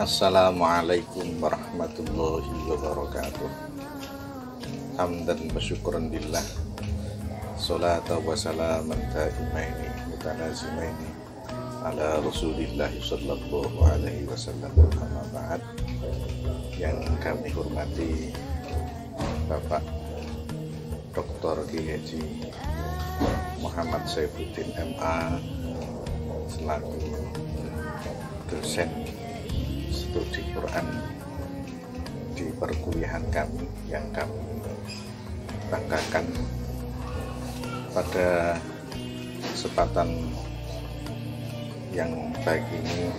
Assalamualaikum warahmatullahi wabarakatuh. Hamdan wa syukran lillah, salatu wa salaman daimaini mutalazimaini ala Rasulillah sallallahu alaihi wasallam. Amma ba'd. Yang kami hormati Bapak Dr. Kiai Haji Muhammad Saifuddin MA selaku dosen studi Quran di perkuliahan kami yang kami banggakan. Pada kesempatan yang baik ini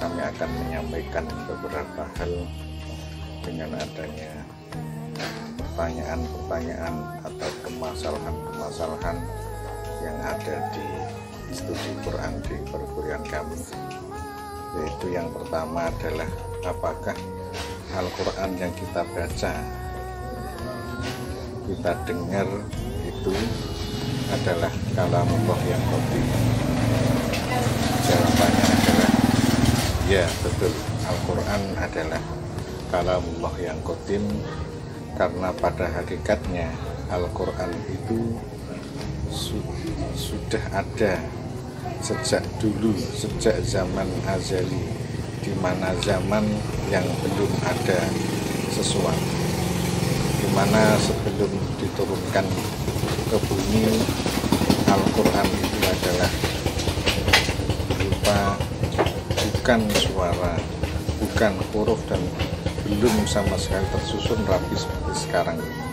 kami akan menyampaikan beberapa hal dengan adanya pertanyaan-pertanyaan atau permasalahan-permasalahan yang ada di studi Quran di perkuliahan kami. Yaitu yang pertama adalah apakah Al-Quran yang kita baca, kita dengar itu adalah kalamullah yang qadim? Jawabannya adalah ya, betul, Al-Quran adalah kalamullah yang qadim, karena pada hakikatnya Al-Quran itu sudah ada sejak dulu, sejak zaman azali, di mana zaman yang belum ada sesuatu, di mana sebelum diturunkan ke bumi, Al-Quran itu adalah berupa bukan suara, bukan huruf, dan belum sama sekali tersusun rapi seperti sekarang ini.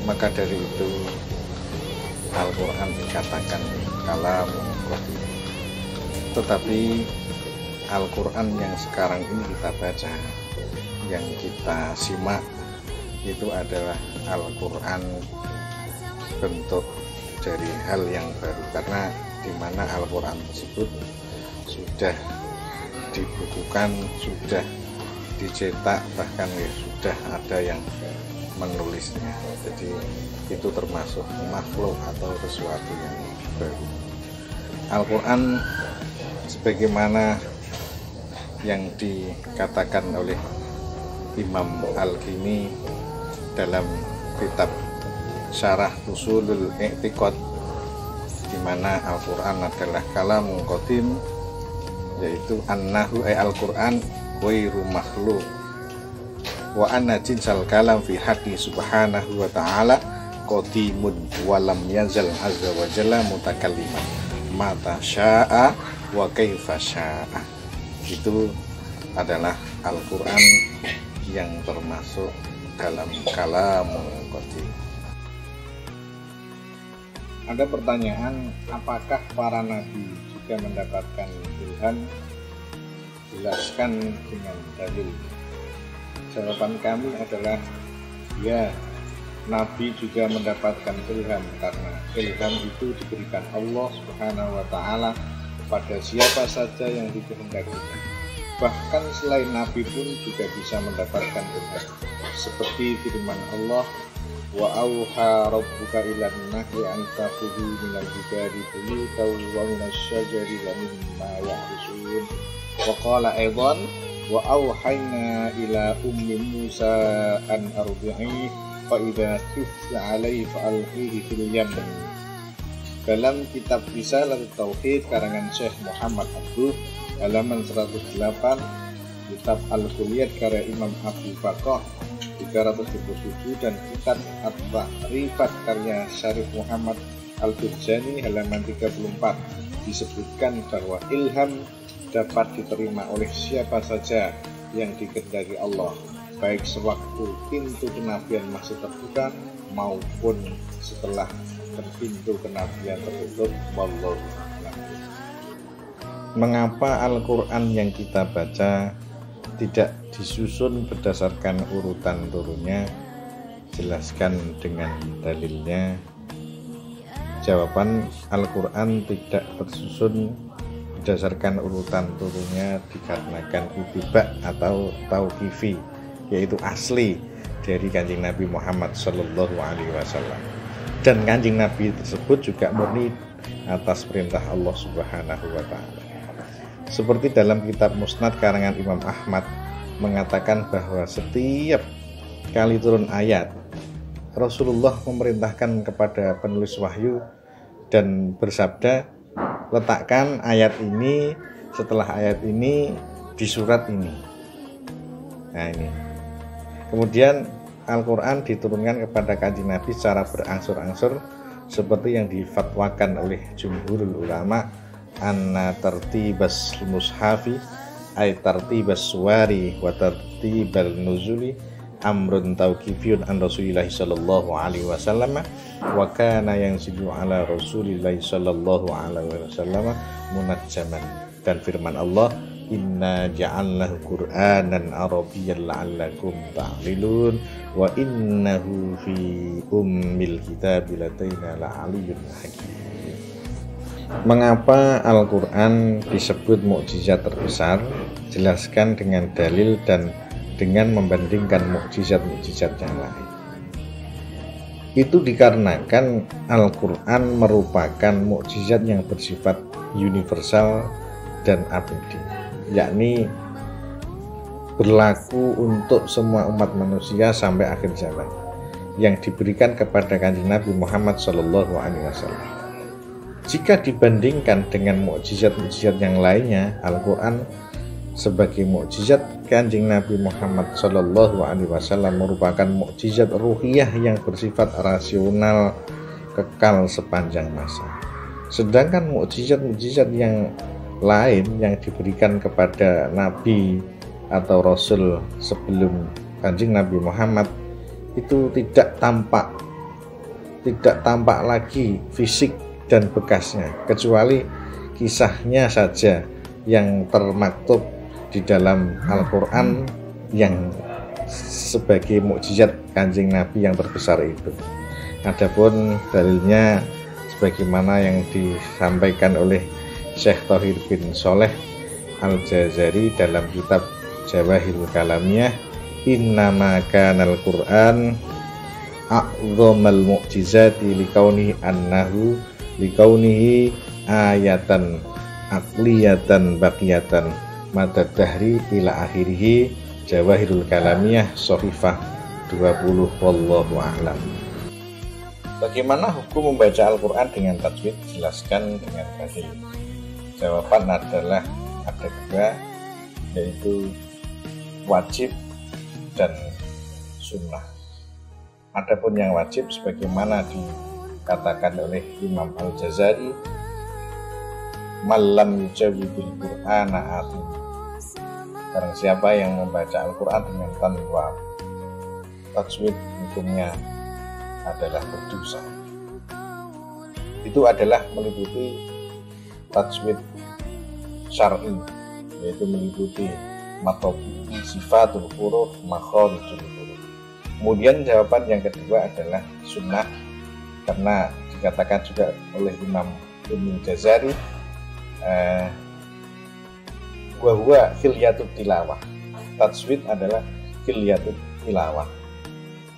Maka dari itu Al-Quran dikatakan kalamul qadim. Tetapi Al-Quran yang sekarang ini kita baca, yang kita simak, itu adalah Al-Quran bentuk dari hal yang baru, karena di mana Al-Quran tersebut sudah dibukukan, sudah dicetak, bahkan ya sudah ada yang menulisnya. Jadi itu termasuk makhluk atau sesuatu yang baru. Al-Quran sebagaimana yang dikatakan oleh Imam Al-Qimi dalam kitab Syarah Usulul I'tiqad, di mana Al-Quran adalah kalamul qadim, yaitu annahu Al-Quran ghairu makhluk wa anna jinsal kalam fi haqqi subhanahu wa ta'ala qadimun wa lam yazal azza wa jalla mutakalliman mata sya'a wa kaifa sya'a. Itu adalah Al-Quran yang termasuk dalam kalamul qadim. Ada pertanyaan, apakah para nabi juga mendapatkan ilham? Jelaskan dengan dalil. Jawaban kami adalah ya, Nabi juga mendapatkan ilham, karena ilham itu diberikan Allah Subhanahu wa ta'ala pada siapa saja yang dikehendakinya. Bahkan selain Nabi pun juga bisa mendapatkan ilham, seperti firman Allah, wa auha rabbuka ilan nahli an takhudhu minal jibali buyutan wa minas syajari wa mimma ya'rushun. Wa qala aidan wa auhayna ila ummi Musa an ardi'i fa idza khifti 'alaihi fa alqihi fil yam. Dalam kitab Risalah Tauhid karangan Syekh Muhammad Abduh, halaman 108, kitab Al-Kulliyat karya Imam Abu Bakar 377, dan kitab At-Ta'rifat karya Syarif Muhammad Al-Burjani halaman 34, disebutkan bahwa ilham dapat diterima oleh siapa saja yang dikehendaki Allah, baik sewaktu pintu kenabian masih terbuka maupun setelah pintu kenabian tertutup. Wallahu a'lam. Mengapa Al-Quran yang kita baca tidak disusun berdasarkan urutan turunnya? Jelaskan dengan dalilnya. Jawaban, Al-Quran tidak tersusun berdasarkan urutan turunnya dikarenakan ittiba atau tauqifi, yaitu asli dari Kanjeng Nabi Muhammad Sallallahu Alaihi Wasallam. Dan Kanjeng Nabi tersebut juga murni atas perintah Allah Subhanahu wa Ta'ala. Seperti dalam kitab Musnad karangan Imam Ahmad mengatakan bahwa setiap kali turun ayat, Rasulullah memerintahkan kepada penulis wahyu dan bersabda, letakkan ayat ini setelah ayat ini di surat ini. Nah ini. Kemudian Al-Quran diturunkan kepada Kanjeng Nabi secara berangsur-angsur seperti yang difatwakan oleh jumhurul ulama, anna tartibas mushafi ay tartibas suwari wa tartibal nuzuli amrun tauqifiyun an Rasulillah sallallahu alaihi wasallam wa kana yanzilu ala Rasulillah sallallahu alaihi wasallam munajjaman. Dan firman Allah, inna ja'alnahu qur'anan arabiyyan la'allakum ta'qilun wa innahu fi ummil kitabi ladaina la'aliyyun hakim. Mengapa Al-Quran disebut mukjizat terbesar? Jelaskan dengan dalil dan dengan membandingkan mukjizat-mukjizat yang lain. Itu dikarenakan Al-Quran merupakan mukjizat yang bersifat universal dan abadi, yakni berlaku untuk semua umat manusia sampai akhir zaman, yang diberikan kepada Kanjeng Nabi Muhammad SAW. Jika dibandingkan dengan mukjizat-mukjizat yang lainnya, Al-Quran sebagai mukjizat Kanjeng Nabi Muhammad SAW merupakan mukjizat ruhiyah yang bersifat rasional, kekal sepanjang masa. Sedangkan mukjizat-mukjizat yang lain yang diberikan kepada Nabi atau Rasul sebelum Kanjeng Nabi Muhammad itu tidak tampak lagi fisik dan bekasnya, kecuali kisahnya saja yang termaktub di dalam Al-Quran yang sebagai mukjizat Kanjeng Nabi yang terbesar itu. Adapun dalilnya sebagaimana yang disampaikan oleh Syekh Tauhid bin Sholeh Al-Jazari dalam kitab Jawahirul Kalamiyah, innama kanal Qur'an a'dhamal mu'jizati likaunihi ayatan aqliyatan baqiyatan madad dahri ila akhirih. Jawahirul Kalamiyah Shahifah 20. Wallahu a'lam. Bagaimana hukum membaca Al-Quran dengan tajwid? Jelaskan dengan dalil. Jawaban adalah ada dua, yaitu wajib dan sunnah. Adapun yang wajib sebagaimana dikatakan oleh Imam Al-Jazari, malam yujawibil Qur'ana atim, barang siapa yang membaca Al-Quran dengan tanpa tajwid, hukumnya adalah berdosa. Itu adalah meliputi tajwid syar'i, yaitu meliputi matobi, sifatul huruf, makharijul huruf. Kemudian jawaban yang kedua adalah sunnah, karena dikatakan juga oleh Imam Ibnu Jazari, wa huwa khilyatul tilawah. Tajwid adalah khilyatul tilawah.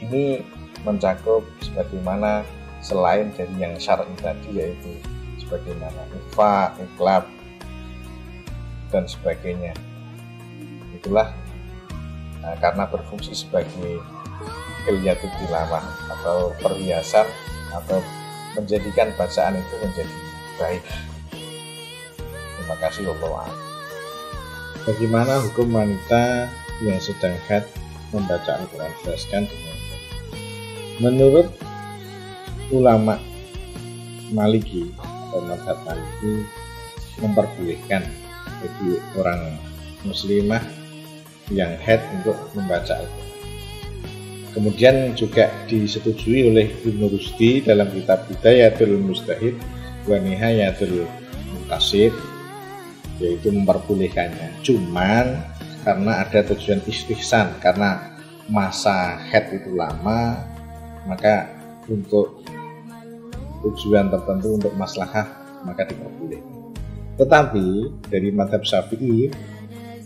Ini mencakup sebagaimana selain dari yang syar'i tadi, yaitu sebagaimana ifa, iqlab, dan sebagainya. Itulah karena berfungsi sebagai khilyatul tilawah atau perhiasan atau menjadikan bacaan itu menjadi baik. Terima kasih Allah. Bagaimana hukum wanita yang sedang haid membaca Al-Quran? Jelaskan dengan menurut ulama Maliki atau mazhab Maliki memperbolehkan bagi orang muslimah yang haid untuk membaca Al-Quran. Kemudian juga disetujui oleh Ibnu Rusdi dalam kitab Hidayatul Mustahid wa Nihayatul Muntasid, yaitu memperbolehkannya. Cuman karena ada tujuan istihsan, karena masa haid itu lama, maka untuk tujuan tertentu, untuk maslahah, maka diperbolehkan. Tetapi dari mazhab Syafi'i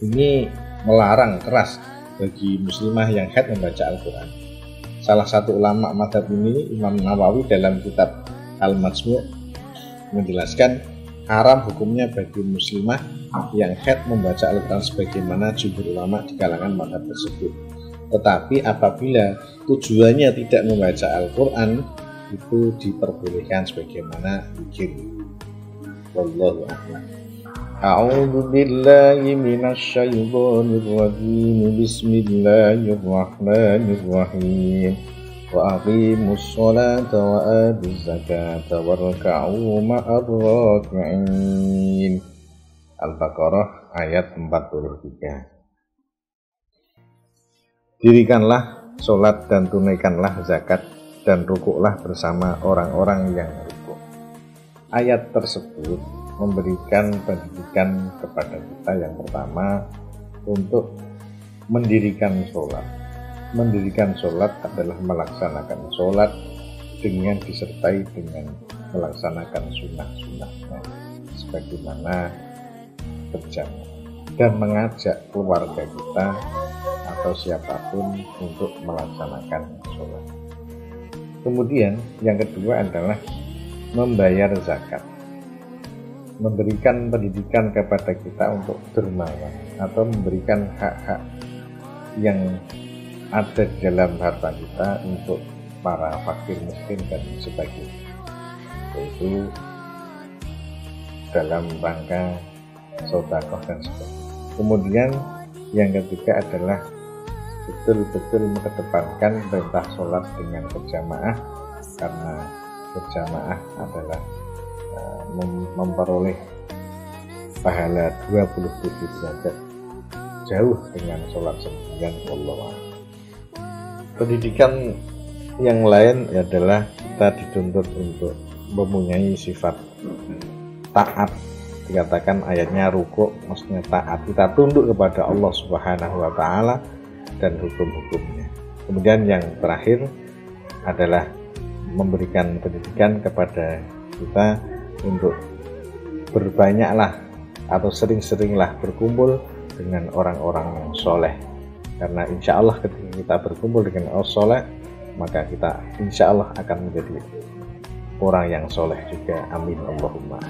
ini melarang keras bagi muslimah yang haid membaca Al-Quran. Salah satu ulama mazhab ini, Imam Nawawi, dalam kitab Al-Majmu' menjelaskan haram hukumnya bagi muslimah yang haid membaca Al-Quran sebagaimana jumhur ulama di kalangan mazhab tersebut. Tetapi apabila tujuannya tidak membaca Al-Quran, itu diperbolehkan sebagaimana zikir. Wallahu a'lam. A'udzu billahi minasy syaithanir rajim. Bismillahirrahmanirrahim. Wa aqimus sholata wa atuz zakata warka'u ma'ar raki'in. Al-Baqarah ayat 43. Dirikanlah sholat dan tunaikanlah zakat dan rukuklah bersama orang-orang yang rukuk. Ayat tersebut memberikan pendidikan kepada kita yang pertama untuk mendirikan sholat. Mendirikan sholat adalah melaksanakan sholat dengan disertai dengan melaksanakan sunnah-sunnahnya sebagaimana berjamaah, dan mengajak keluarga kita atau siapapun untuk melaksanakan sholat. Kemudian yang kedua adalah membayar zakat, memberikan pendidikan kepada kita untuk dermawan atau memberikan hak-hak yang ada di dalam harta kita untuk para fakir miskin dan sebagainya, yaitu dalam rangka sedekah dan sebagainya. Kemudian yang ketiga adalah betul-betul mengedepankan perintah sholat dengan berjamaah, karena berjamaah adalah memperoleh pahala 27 derajat jauh dengan sholat sendirian. Wallahu a'lam. Pendidikan yang lain adalah kita dituntut untuk mempunyai sifat taat. Dikatakan ayatnya rukuk, maksudnya taat, kita tunduk kepada Allah Subhanahu wa Ta'ala dan hukum-hukumnya. Kemudian yang terakhir adalah memberikan pendidikan kepada kita untuk berbanyaklah atau sering-seringlah berkumpul dengan orang-orang yang soleh, karena insya Allah ketika kita berkumpul dengan orang soleh, maka kita insya Allah akan menjadi orang yang soleh juga. Amin Allahumma.